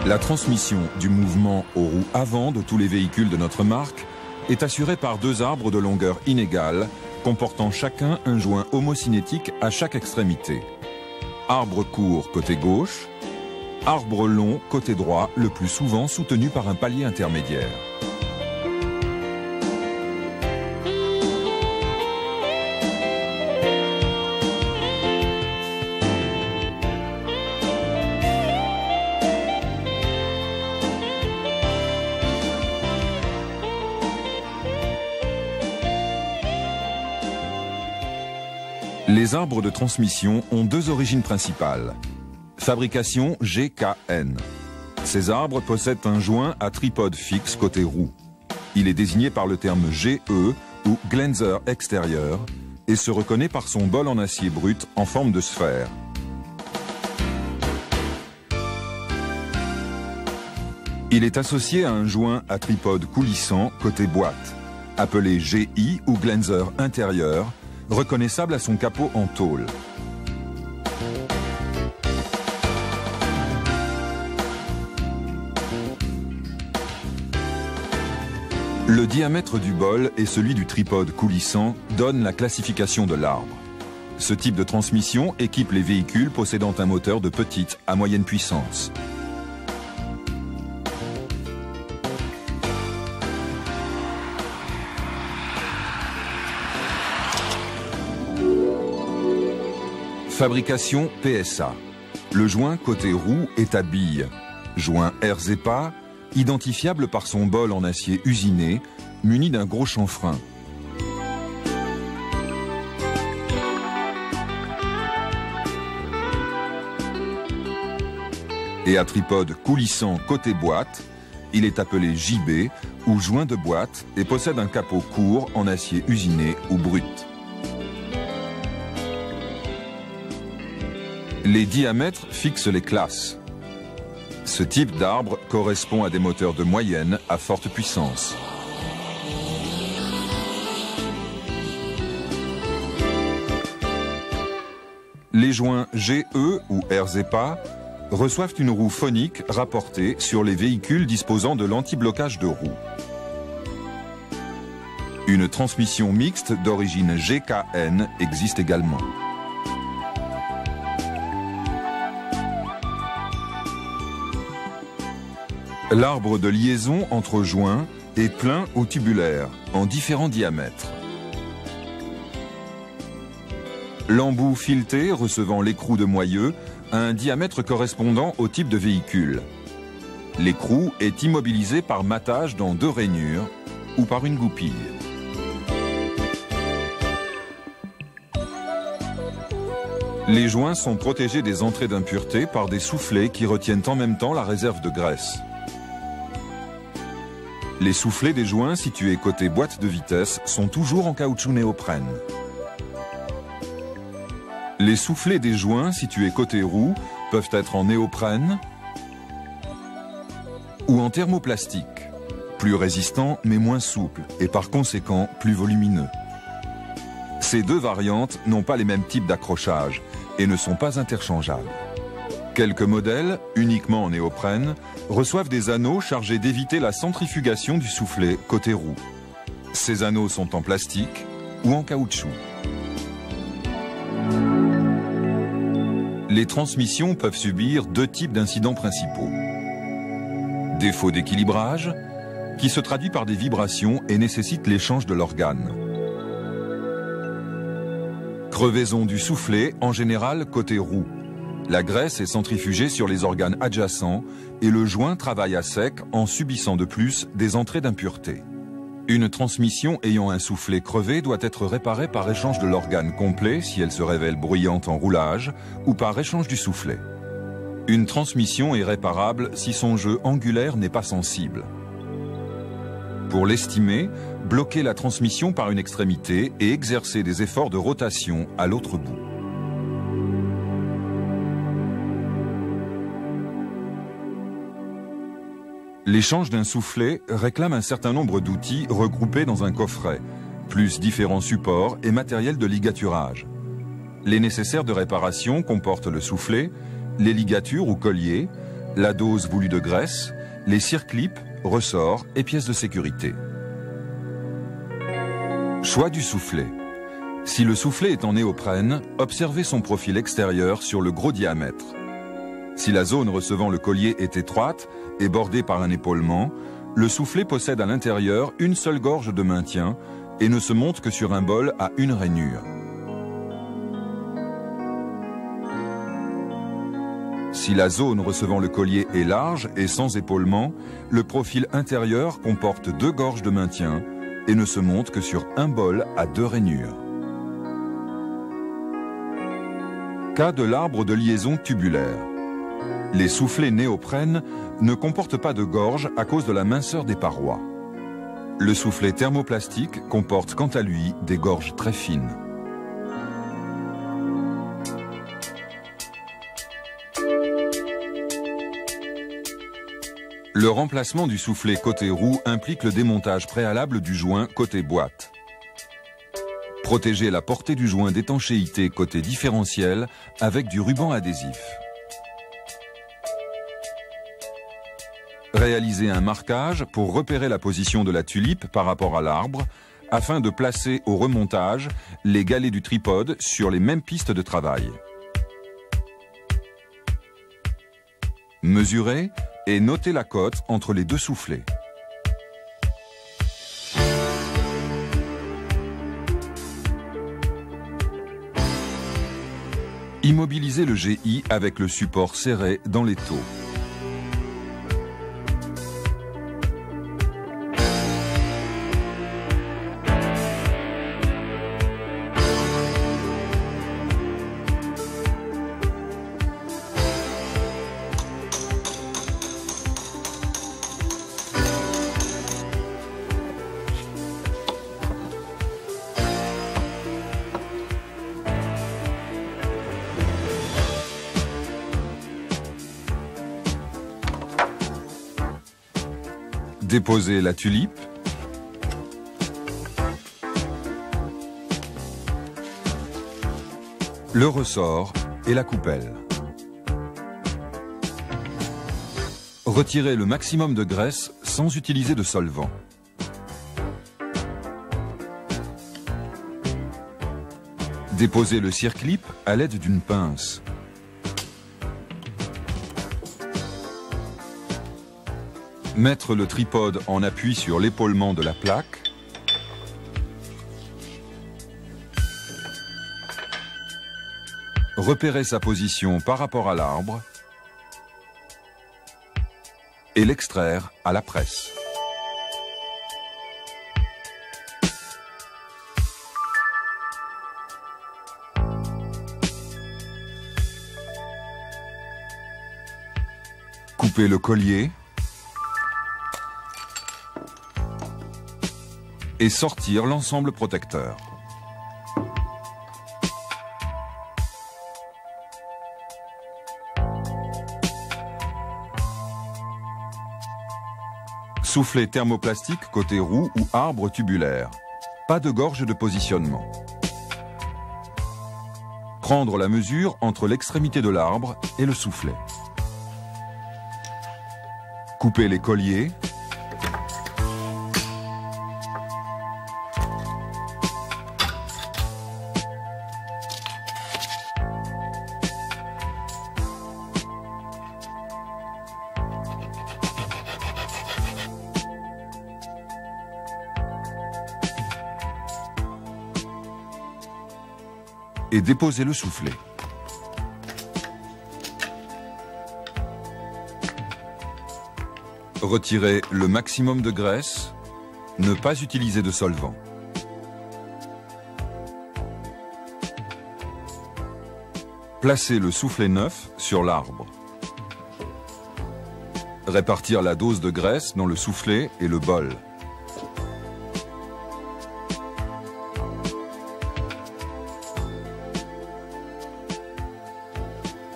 La transmission du mouvement aux roues avant de tous les véhicules de notre marque est assurée par deux arbres de longueur inégale, comportant chacun un joint homocinétique à chaque extrémité. Arbre court côté gauche, arbre long côté droit, le plus souvent soutenu par un palier intermédiaire. Les arbres de transmission ont deux origines principales. Fabrication GKN. Ces arbres possèdent un joint à tripode fixe côté roue. Il est désigné par le terme GE ou Glenser extérieur et se reconnaît par son bol en acier brut en forme de sphère. Il est associé à un joint à tripode coulissant côté boîte, appelé GI ou Glenser intérieur, reconnaissable à son capot en tôle. Le diamètre du bol et celui du tripode coulissant donnent la classification de l'arbre. Ce type de transmission équipe les véhicules possédant un moteur de petite à moyenne puissance. Fabrication PSA. Le joint côté roue est à bille. Joint RZEPA, identifiable par son bol en acier usiné, muni d'un gros chanfrein. Et à tripode coulissant côté boîte, il est appelé JB ou joint de boîte et possède un capot court en acier usiné ou brut. Les diamètres fixent les classes. Ce type d'arbre correspond à des moteurs de moyenne à forte puissance. Les joints GE ou RZEPA reçoivent une roue phonique rapportée sur les véhicules disposant de l'anti-blocage de roue. Une transmission mixte d'origine GKN existe également. L'arbre de liaison entre joints est plein ou tubulaire, en différents diamètres. L'embout fileté recevant l'écrou de moyeu a un diamètre correspondant au type de véhicule. L'écrou est immobilisé par matage dans deux rainures ou par une goupille. Les joints sont protégés des entrées d'impuretés par des soufflets qui retiennent en même temps la réserve de graisse. Les soufflets des joints situés côté boîte de vitesse sont toujours en caoutchouc néoprène. Les soufflets des joints situés côté roue peuvent être en néoprène ou en thermoplastique, plus résistants mais moins souples et par conséquent plus volumineux. Ces deux variantes n'ont pas les mêmes types d'accrochage et ne sont pas interchangeables. Quelques modèles, uniquement en néoprène, reçoivent des anneaux chargés d'éviter la centrifugation du soufflet côté roue. Ces anneaux sont en plastique ou en caoutchouc. Les transmissions peuvent subir deux types d'incidents principaux. Défaut d'équilibrage, qui se traduit par des vibrations et nécessite l'échange de l'organe. Crevaison du soufflet, en général côté roue. La graisse est centrifugée sur les organes adjacents et le joint travaille à sec en subissant de plus des entrées d'impuretés. Une transmission ayant un soufflet crevé doit être réparée par échange de l'organe complet si elle se révèle bruyante en roulage ou par échange du soufflet. Une transmission est réparable si son jeu angulaire n'est pas sensible. Pour l'estimer, bloquer la transmission par une extrémité et exercer des efforts de rotation à l'autre bout. L'échange d'un soufflet réclame un certain nombre d'outils regroupés dans un coffret, plus différents supports et matériel de ligaturage. Les nécessaires de réparation comportent le soufflet, les ligatures ou colliers, la dose voulue de graisse, les circlips, ressorts et pièces de sécurité. Choix du soufflet. Si le soufflet est en néoprène, observez son profil extérieur sur le gros diamètre. Si la zone recevant le collier est étroite et bordée par un épaulement, le soufflet possède à l'intérieur une seule gorge de maintien et ne se monte que sur un bol à une rainure. Si la zone recevant le collier est large et sans épaulement, le profil intérieur comporte deux gorges de maintien et ne se monte que sur un bol à deux rainures. Cas de l'arbre de liaison tubulaire. Les soufflets néoprène ne comportent pas de gorge à cause de la minceur des parois. Le soufflet thermoplastique comporte quant à lui des gorges très fines. Le remplacement du soufflet côté roue implique le démontage préalable du joint côté boîte. Protégez la portée du joint d'étanchéité côté différentiel avec du ruban adhésif. Réalisez un marquage pour repérer la position de la tulipe par rapport à l'arbre afin de placer au remontage les galets du tripode sur les mêmes pistes de travail. Mesurez et notez la cote entre les deux soufflets. Immobilisez le GI avec le support serré dans l'étau. Déposez la tulipe. Le ressort et la coupelle. Retirez le maximum de graisse sans utiliser de solvant. Déposez le circlip à l'aide d'une pince. Mettre le tripode en appui sur l'épaulement de la plaque. Repérer sa position par rapport à l'arbre. Et l'extraire à la presse. Coupez le collier. Et sortir l'ensemble protecteur. Soufflet thermoplastique côté roue ou arbre tubulaire. Pas de gorge de positionnement. Prendre la mesure entre l'extrémité de l'arbre et le soufflet. Couper les colliers. Et déposez le soufflet. Retirez le maximum de graisse, ne pas utiliser de solvant. Placez le soufflet neuf sur l'arbre. Répartir la dose de graisse dans le soufflet et le bol.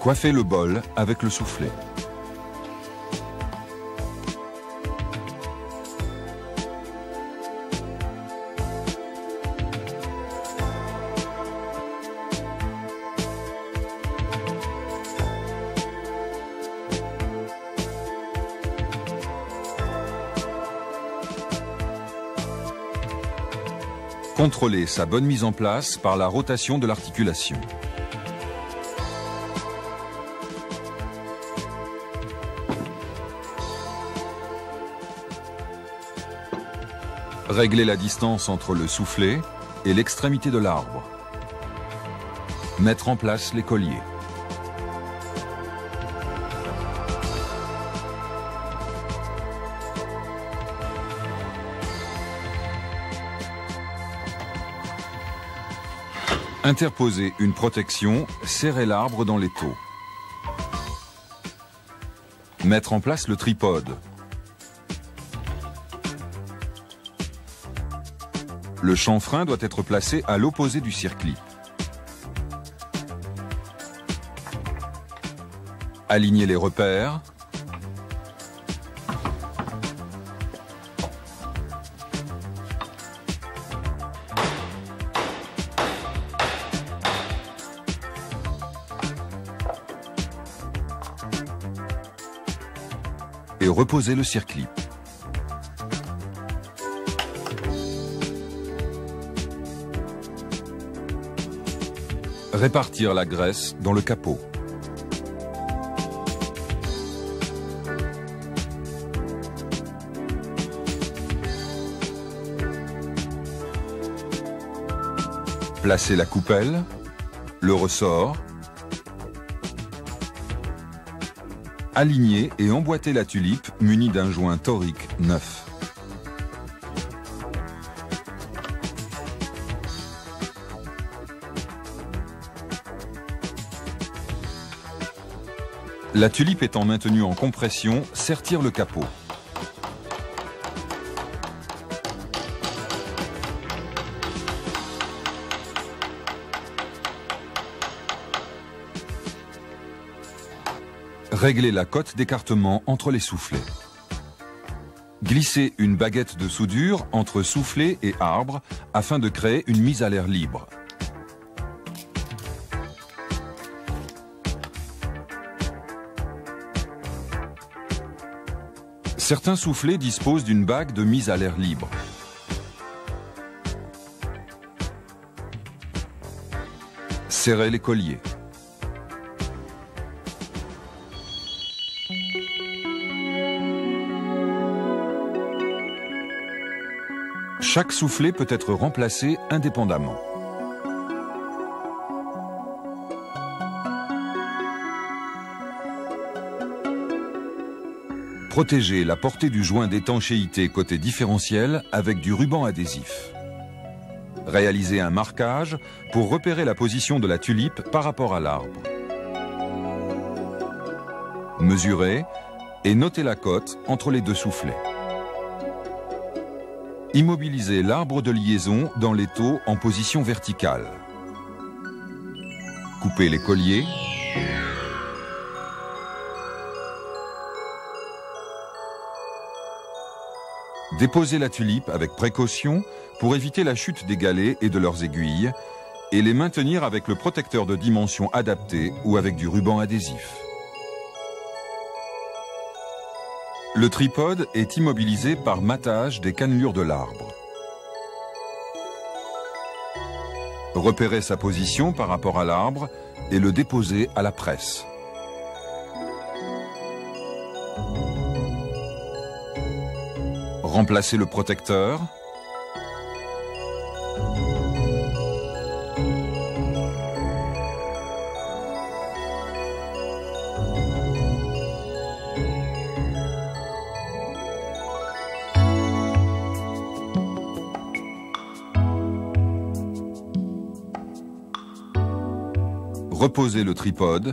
Coiffez le bol avec le soufflet. Contrôler sa bonne mise en place par la rotation de l'articulation. Régler la distance entre le soufflet et l'extrémité de l'arbre. Mettre en place les colliers. Interposer une protection, serrer l'arbre dans l'étau. Mettre en place le tripode. Le chanfrein doit être placé à l'opposé du circlip. Aligner les repères. Et reposer le circlip. Répartir la graisse dans le capot. Placer la coupelle, le ressort. Aligner et emboîter la tulipe munie d'un joint torique neuf. La tulipe étant maintenue en compression, sertir le capot. Régler la cote d'écartement entre les soufflets. Glisser une baguette de soudure entre soufflet et arbre afin de créer une mise à l'air libre. Certains soufflets disposent d'une bague de mise à l'air libre. Serrer les colliers. Chaque soufflet peut être remplacé indépendamment. Protéger la portée du joint d'étanchéité côté différentiel avec du ruban adhésif. Réaliser un marquage pour repérer la position de la tulipe par rapport à l'arbre. Mesurer et noter la cote entre les deux soufflets. Immobiliser l'arbre de liaison dans l'étau en position verticale. Couper les colliers. Déposer la tulipe avec précaution pour éviter la chute des galets et de leurs aiguilles et les maintenir avec le protecteur de dimension adapté ou avec du ruban adhésif. Le tripode est immobilisé par matage des cannelures de l'arbre. Repérer sa position par rapport à l'arbre et le déposer à la presse. Remplacer le protecteur. Reposer le tripode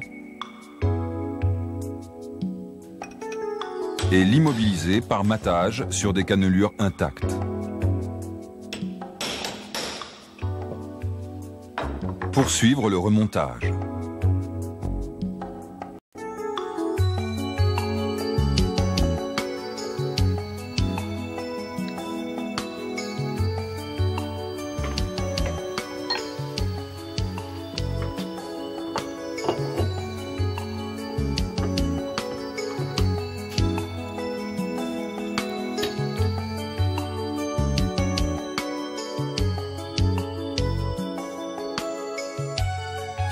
et l'immobiliser par matage sur des cannelures intactes. Poursuivre le remontage.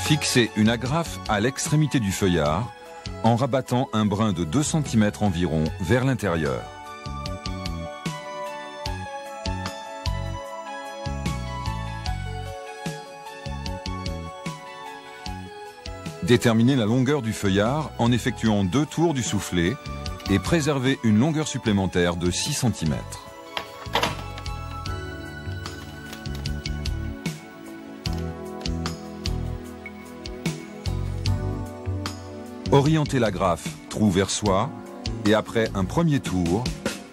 Fixez une agrafe à l'extrémité du feuillard en rabattant un brin de 2 cm environ vers l'intérieur. Déterminez la longueur du feuillard en effectuant 2 tours du soufflet et préservez une longueur supplémentaire de 6 cm. Orientez l'agrafe trou vers soi et après un premier tour,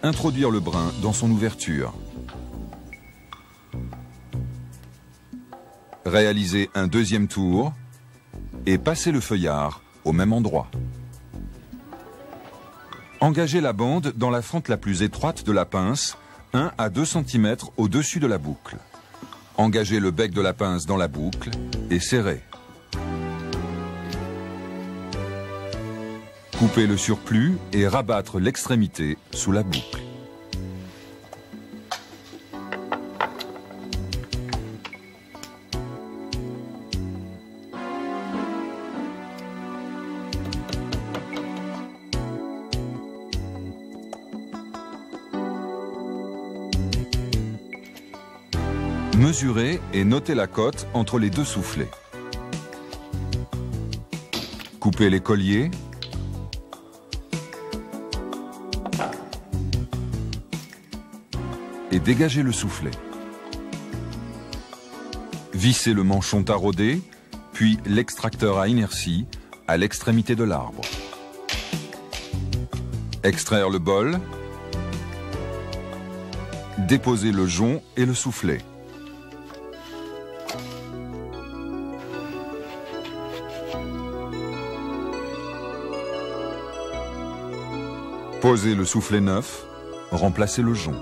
introduire le brin dans son ouverture. Réalisez un deuxième tour et passez le feuillard au même endroit. Engagez la bande dans la fente la plus étroite de la pince, 1 à 2 cm au-dessus de la boucle. Engagez le bec de la pince dans la boucle et serrez. Coupez le surplus et rabattre l'extrémité sous la boucle. Mesurez et notez la cote entre les 2 soufflets. Coupez les colliers. Et dégagez le soufflet. Vissez le manchon taraudé, puis l'extracteur à inertie à l'extrémité de l'arbre. Extraire le bol. Déposer le jonc et le soufflet. Posez le soufflet neuf, remplacez le jonc.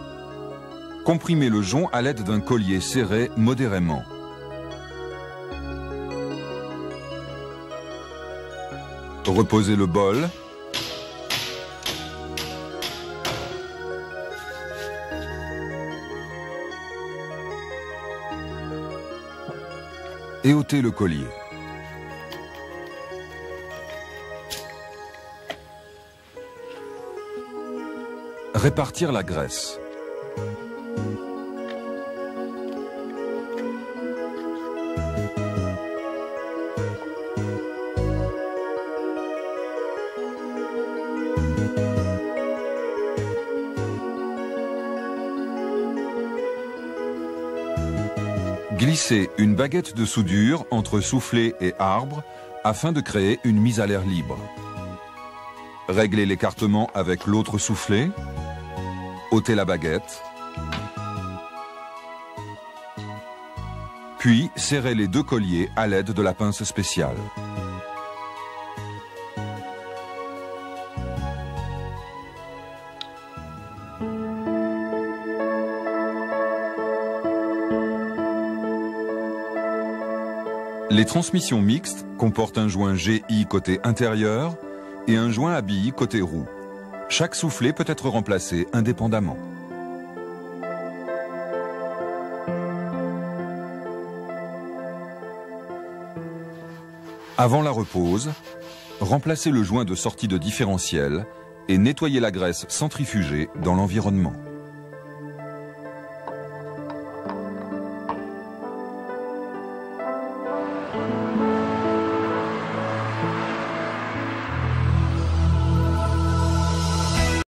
Comprimez le jonc à l'aide d'un collier serré modérément. Reposez le bol. Et ôtez le collier. Répartir la graisse. Glissez une baguette de soudure entre soufflet et arbre afin de créer une mise à l'air libre. Réglez l'écartement avec l'autre soufflet. Ôtez la baguette. Puis serrez les 2 colliers à l'aide de la pince spéciale. Les transmissions mixtes comportent un joint GI côté intérieur et un joint à billes côté roue. Chaque soufflet peut être remplacé indépendamment. Avant la repose, remplacez le joint de sortie de différentiel et nettoyez la graisse centrifugée dans l'environnement.